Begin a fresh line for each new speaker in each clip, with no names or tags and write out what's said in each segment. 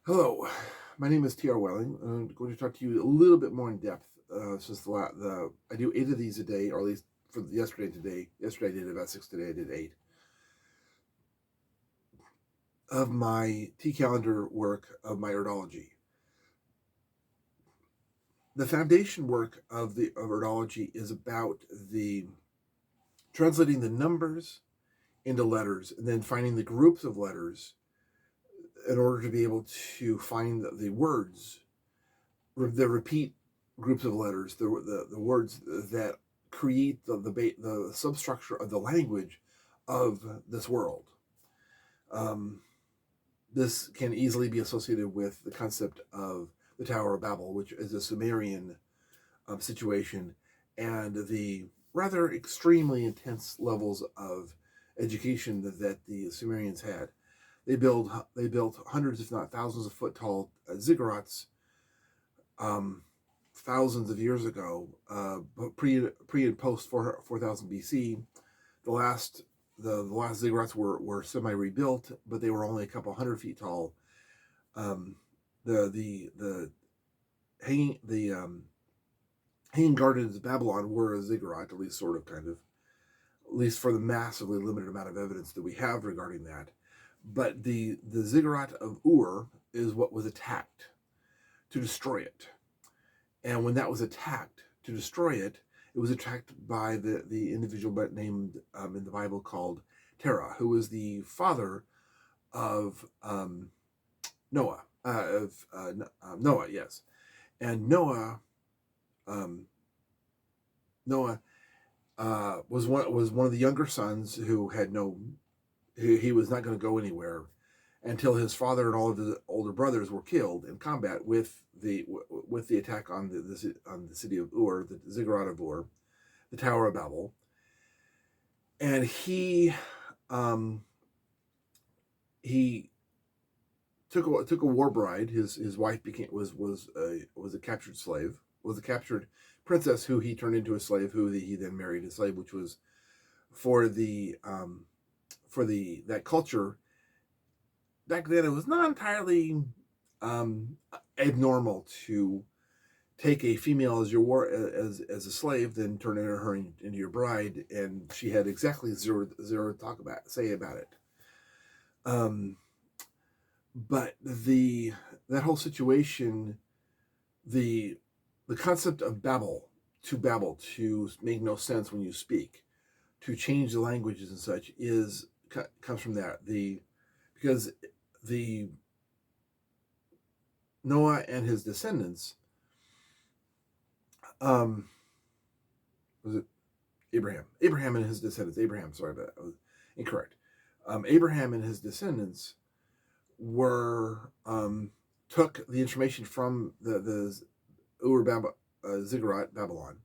Hello, my name is T.R. Welling. I'm going to talk to you a little bit more in depth since I do 8 of these a day, or at least for yesterday and today. Yesterday I did about 6, today I did 8 of my T Calendar work of my Erdology. The foundation work of Erdology is about the translating the numbers into letters and then finding the groups of letters in order to be able to find the words, the repeat groups of letters, the words that create the substructure of the language of this world. Um, this can easily be associated with the concept of the Tower of Babel, which is a Sumerian situation, and the rather extremely intense levels of education that the Sumerians had. They built hundreds, if not thousands, of foot tall ziggurats um, thousands of years ago, pre and post 4000 BC. The last the last ziggurats were semi rebuilt, but they were only a couple hundred feet tall. Um, the hanging the hanging gardens of Babylon were a ziggurat, at least sort of, kind of, at least for the massively limited amount of evidence that we have regarding that. But the ziggurat of Ur is what was attacked to destroy it. And when that was attacked to destroy it, it was attacked by the individual named in the Bible called Terah, who was the father of Noah. Noah, yes, and um, Noah was one of the younger sons who had no. He was not going to go anywhere until his father and all of his older brothers were killed in combat with the attack on the city of Ur, the ziggurat of Ur, the Tower of Babel, and um, he took a war bride. His wife was a captured slave, was a captured princess who he turned into a slave, who he then married a slave, which was for the that culture back then. It was not entirely um, abnormal to take a female as your war as a slave, then turn her into your bride, and she had exactly zero to say about it. Um, but the that whole situation, the the concept of babble to make no sense when you speak, to change the languages and such, comes from that. Because the Noah and his descendants, um, was it Abraham? Abraham and his descendants. Abraham, sorry about that. I was incorrect. Abraham and his descendants were took the information from the Ziggurat Babylon,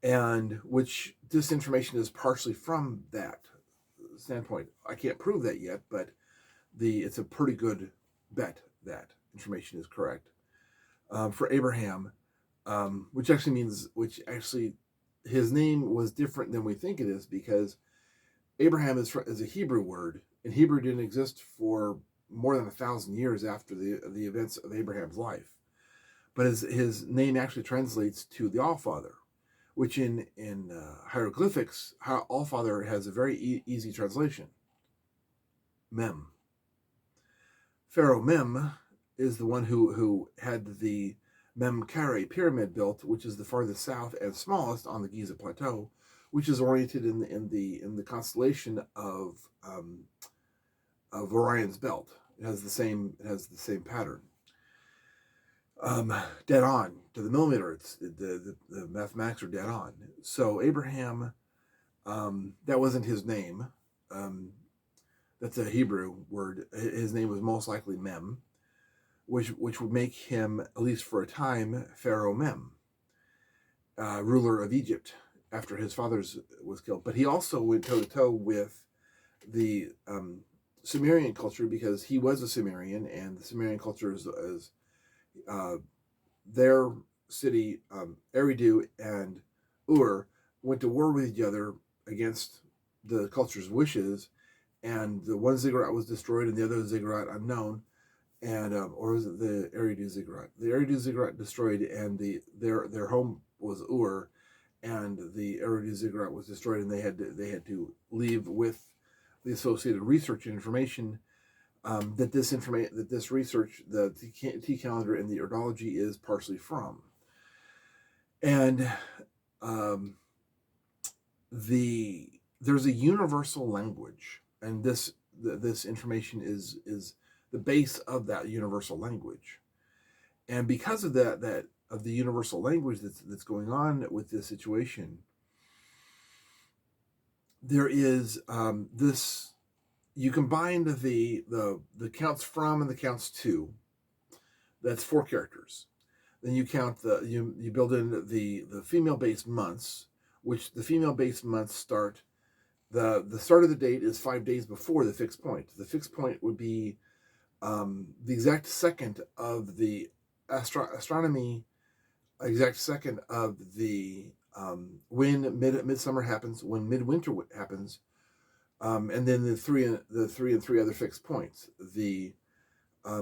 and which this information is partially from that standpoint. I can't prove that yet, but it's a pretty good bet that information is correct. For Abraham, which actually his name was different than we think it is, because Abraham is a Hebrew word, and Hebrew didn't exist for more than 1,000 years after the events of Abraham's life. But his name actually translates to the Allfather, which in hieroglyphics, Allfather has a very easy translation. Mem. Pharaoh Mem is the one who had the Memkare pyramid built, which is the farthest south and smallest on the Giza Plateau, which is oriented in the constellation of Orion's belt. It has the same pattern. Dead on to the millimeter. It's the mathematics are dead on. So Abraham, that wasn't his name. That's a Hebrew word. His name was most likely Mem, which would make him, at least for a time, Pharaoh Mem, ruler of Egypt after his father's was killed. But he also went toe to toe with the Sumerian culture, because he was a Sumerian, and the Sumerian culture is their city, Eridu and Ur, went to war with each other against the culture's wishes, and the one ziggurat was destroyed and the other ziggurat unknown. and or was it the Eridu Ziggurat? The Eridu Ziggurat destroyed, and their home was Ur, and the Eridu Ziggurat was destroyed, and they had to leave with the associated research and information that this research, the T Calendar and the AErdology, is partially from. And there's a universal language, and this information is the base of that universal language. And because of that of the universal language that's going on with this situation, there is this. You combine the counts from and the counts to. That's 4 characters. Then you count you build in the female-based months, which the female-based months start. The start of the date is 5 days before the fixed point. The fixed point would be the exact second of the astronomy, exact second of the when midsummer happens, when midwinter happens, and then the three and three other fixed points. The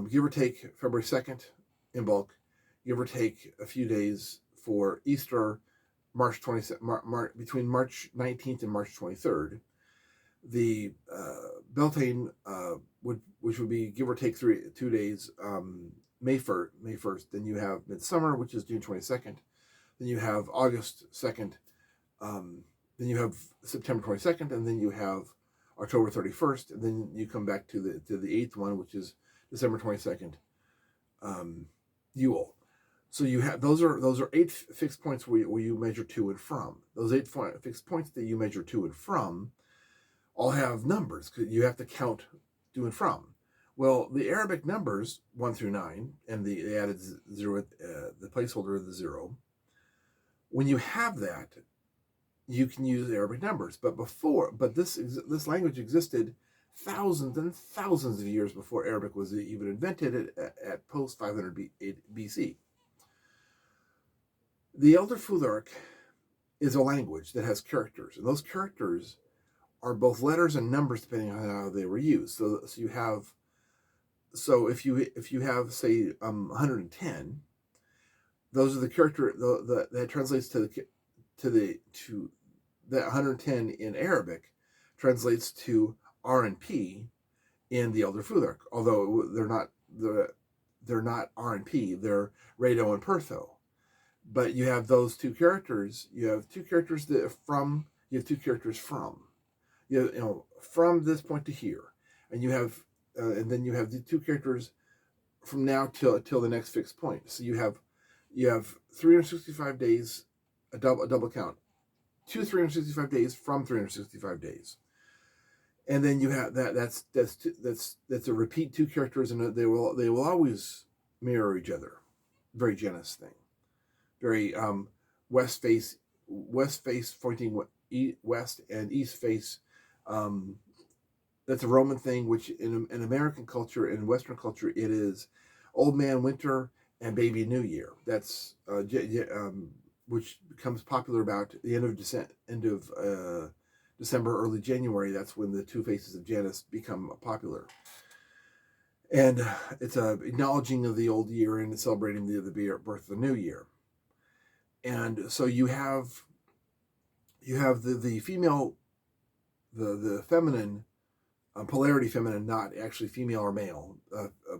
give or take February 2nd in bulk, give or take a few days for Easter, March 20th, between March 19th and March 23rd. The Beltane, which would be give or take 2 days, May 1st. Then you have Midsummer, which is June 22nd. Then you have August 2nd. Then you have September 22nd, and then you have October 31st, and then you come back to the 8th one, which is December 22nd, Yule. So you have those are 8 fixed points where you measure to and from. Those 8 fixed points that you measure to and from all have numbers. You have to count to and from. Well, the Arabic numbers 1 through 9, and they added 0, the placeholder of the 0. When you have that, you can use Arabic numbers. But this language existed thousands and thousands of years before Arabic was even invented at post 500 BC. The Elder Futhark is a language that has characters, and those characters are both letters and numbers depending on how they were used. So if you have say 110, those are the character that translates to that 110 in Arabic translates to R and P in the Elder Futhark, although they're not R and P, they're Rado and Pertho. But you have those 2 characters. You have 2 characters from. You have 2 characters from. You know, from this point to here, and you have, and then you have the 2 characters from now till the next fixed point. So you have 365 days, a double count, 365 days from 365 days, and then you have that's a repeat 2 characters, and they will always mirror each other. Very Janus thing. Very west face pointing west, and east face. That's a Roman thing, which in American culture and Western culture it is Old Man Winter and Baby New Year. That's which becomes popular about the end of December, early January. That's when the 2 faces of Janus become popular. And it's a acknowledging of the old year and celebrating the birth of the new year. And so you have the female, the feminine, polarity feminine, not actually female or male,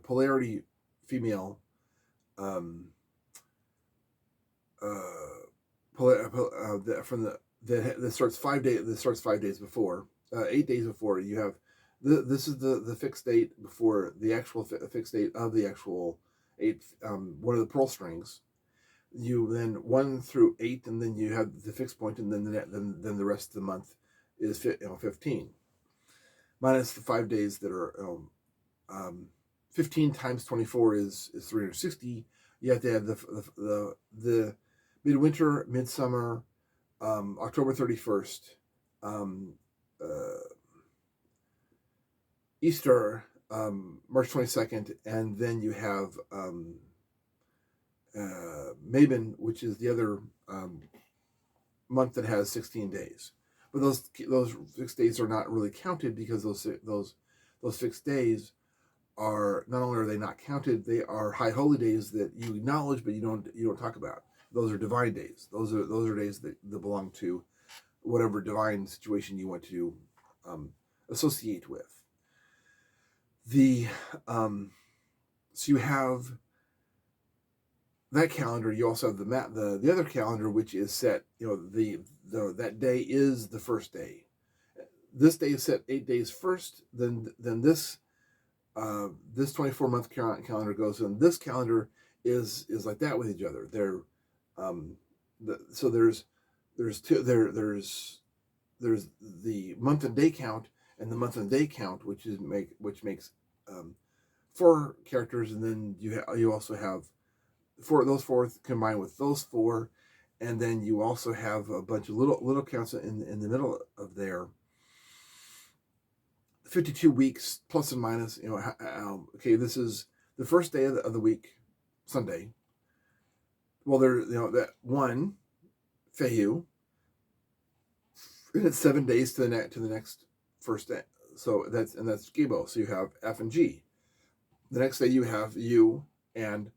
polarity female, from that starts 5 days. That starts 5 days before, 8 days before. You have this is the fixed date before the actual fixed date of the actual 8. One of the pearl strings. You then 1 through 8, and then you have the fixed point, and then the rest of the month is 15, minus the 5 days that are 15 times 24 is 360. You have to add the midwinter, midsummer, October 31st, Easter, March 22nd, and then you have Mabon, which is the other month that has 16 days. But those fixed days are not really counted because those fixed days are not only are they not counted, they are high holy days that you acknowledge, but you don't talk about. Those are divine days. Those are days that belong to whatever divine situation you want to associate with. The so you have that calendar. You also have the other calendar, which is set. That day is the first day. This day is set 8 days first. Then this 24-month calendar goes, and this calendar is like that with each other. So there's the month and day count, and the month and day count, which makes 4 characters, and then you also have those 4 combined with those 4, and then you also have a bunch of little counts in the middle of there. 52 weeks plus and minus. Okay, this is the first day of the week, Sunday. Well, that one Fehu, and it's 7 days to the next first day. So that's Gibo. So you have F and G. The next day you have U and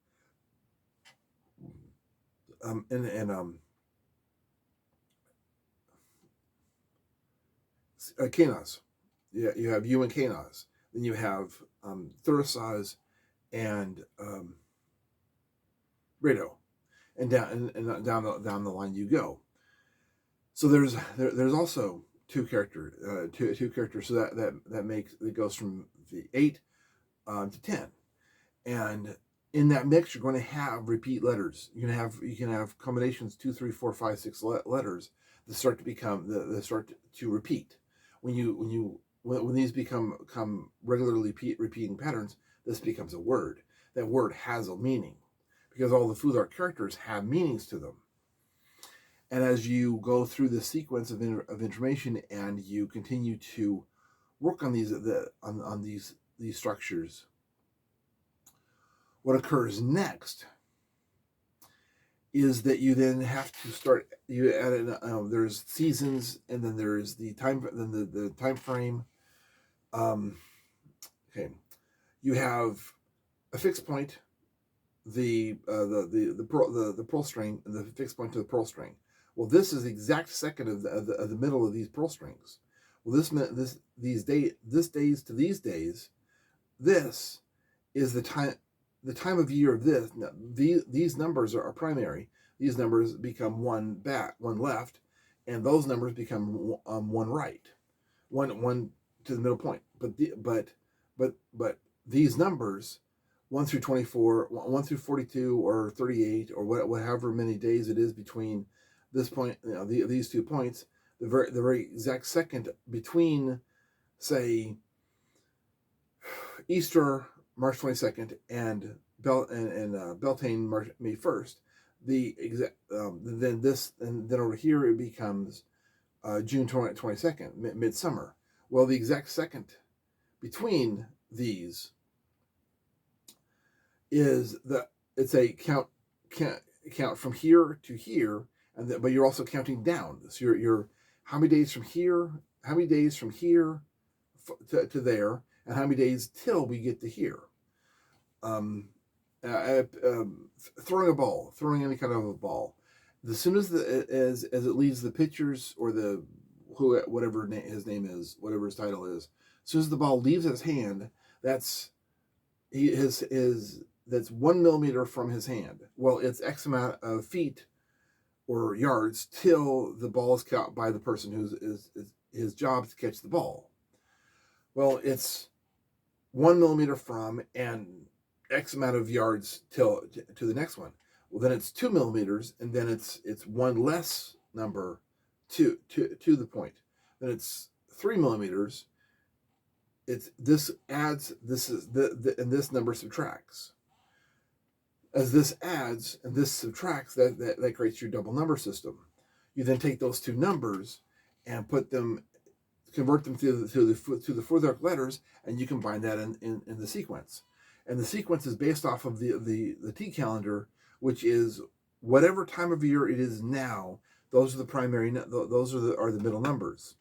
Kanaz. Yeah, you have U and Kanaz. Then you have Thurisaz and Rado, and down the line you go. So there's also two characters. So that goes from the 8 to 10, and in that mix you're going to have repeat letters. You can have combinations 2, 3, 4, 5, 6 letters that start to repeat. When these become regularly repeating patterns, this becomes a word. That word has a meaning because all the Futhark characters have meanings to them. And as you go through the sequence of information and you continue to work on these structures, what occurs next is that you then have to start. You add in. There's seasons, and then there's the time. Then the time frame. Okay, you have a fixed point, the pearl string, and the fixed point to the pearl string. Well, this is the exact second of the middle of these pearl strings. Well, this days to these days, this is the time of year of this. Now, these numbers are primary. These numbers become one left, and those numbers become one right, one to the middle point. But these numbers, 1 through 24, 1 through 42, or 38, or whatever many days it is between this point, these 2 points, the very exact second between, say, Easter, March 22nd, and Beltane, May 1st, then over here it becomes June 22nd, midsummer. Well, the exact second between these is it's a count from here to here, but you're also counting down. So you're how many days from here to there, and how many days till we get to here. Throwing any kind of a ball, as soon as it leaves the pitcher's or whatever his name is, whatever his title is, as soon as the ball leaves his hand, that's 1 millimeter from his hand. Well, it's X amount of feet or yards till the ball is caught by the person who's his job to catch the ball. Well, it's 1 millimeter from and X amount of yards to the next one. Well, then it's 2 millimeters, and then it's one less number to the point. Then it's 3 millimeters. This adds. This is and this number subtracts. As this adds and this subtracts, that creates your double number system. You then take those 2 numbers and convert them to the Futhark letters, and you combine that in the sequence. And the sequence is based off of the T calendar, which is whatever time of year it is now. Those are the primary. Those are the middle numbers.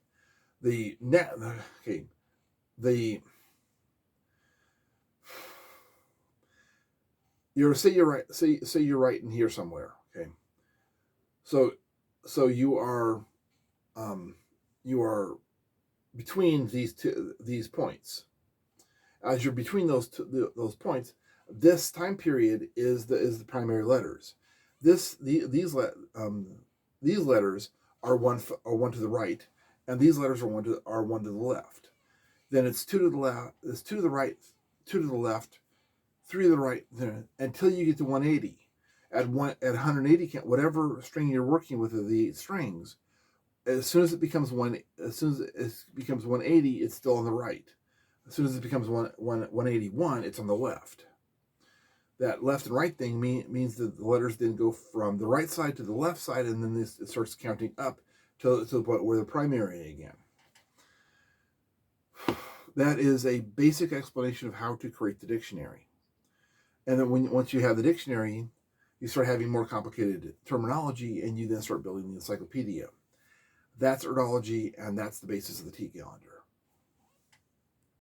say you're right. Say you're right in here somewhere. Okay. So you are you are between these points. As you're between those points, this time period is the primary letters. These letters are one to the right, and these letters are one to the left. Then it's two to the left. It's two to the right, two to the left, three to the right, until you get to 180. At 180, whatever string you're working with of the strings, as soon as it becomes 180, it's still on the right. As soon as it becomes 181, it's on the left. That left and right thing means that the letters then go from the right side to the left side, and then it starts counting up to the point where they're primary again. That is a basic explanation of how to create the dictionary. And then once you have the dictionary, you start having more complicated terminology, and you then start building the encyclopedia. That's Erdology, and that's the basis of the T Calendar.